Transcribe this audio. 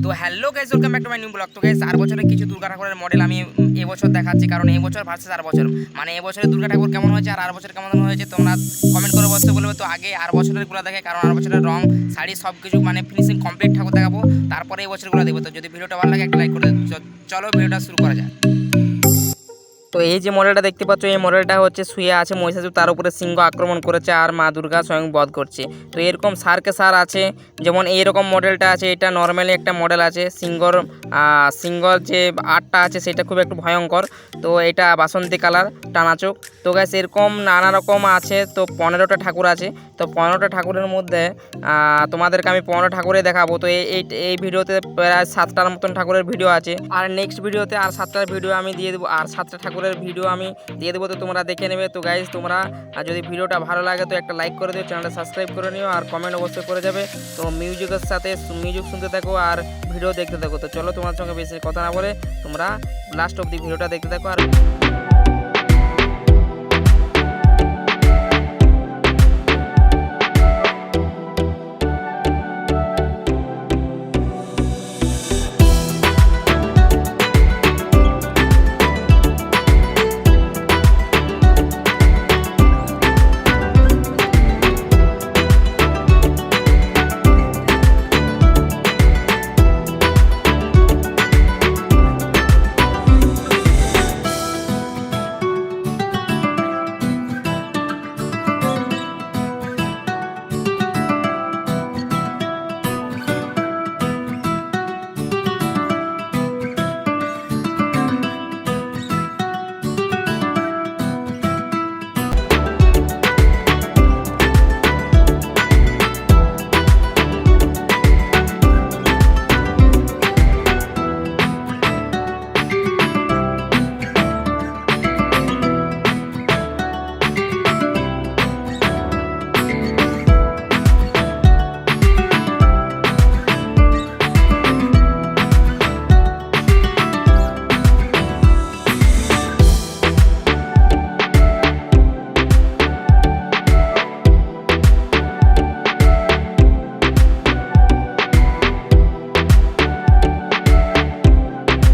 তো hello guys, welcome back to my new blog. তো guys, 4 বছরের কিছু দুর্গা ঠাকুরের মডেল আমি এবছর দেখাচ্ছি, কারণ এবছর ভার্সেস 4 বছর, মানে এবছরের দুর্গা ঠাকুর কেমন হয়েছে আর 8 বছর কেমন হয়েছে তোমরা কমেন্ট করে অবশ্যই বলবে। তো আগে 8 বছরের গুলো দেখে, কারণ 8 বছরের রং, শাড়ি সব কিছু মানে ফিনিশিং কমপ্লিট ঠাকুর দেখাবো, তারপরে এই বছরগুলো দেখবো। তো যদি ভিডিওটা ভালো লাগে একটা লাইক করে দিও। চলো ভিডিওটা শুরু করা যাক। তো এই যে মডেলটা দেখতে পাচ্ছ, এই মডেলটা হচ্ছে শুয়ে আছে মহিষাসুর, তার উপরে সিংহ আক্রমণ করেছে আর মা দুর্গা স্বয়ং বধ করছে। তো এরকম সারকে সার আছে, যেমন এইরকম মডেলটা আছে, এটা নর্মালি একটা মডেল আছে। সিংহর যে আটটা আছে সেটা খুব একটু ভয়ঙ্কর। তো এটা বাসন্তী কালার, টানা চোখ। তো গাইস এরকম নানা রকম আছে। তো 15টা ঠাকুর আছে। তো 15টা ঠাকুরের মধ্যে তোমাদেরকে আমি 15 ঠাকুরে দেখাবো। তো এই ভিডিওতে প্রায় 7টার মতন ঠাকুরের ভিডিও আছে, আর নেক্সট ভিডিওতে আর 7টার ভিডিও আমি দিয়ে দেবো, আর 7টা ঠাকুরের ভিডিও আমি দিয়ে দেবো। তো তোমরা দেখে নেবে। তো গাইজ তোমরা যদি ভিডিওটা ভালো লাগে তো একটা লাইক করে দিও, চ্যানেলটা সাবস্ক্রাইব করে নিও, আর কমেন্ট অবশ্যই করে যাবে। তো মিউজিকের সাথে মিউজিক শুনতে থাকো আর ভিডিও দেখতে থাকো। তো চলো, তোমার সঙ্গে বেশি কথা না বলে তোমরা লাস্ট অব্দি ভিডিওটা দেখতে থাকো। আর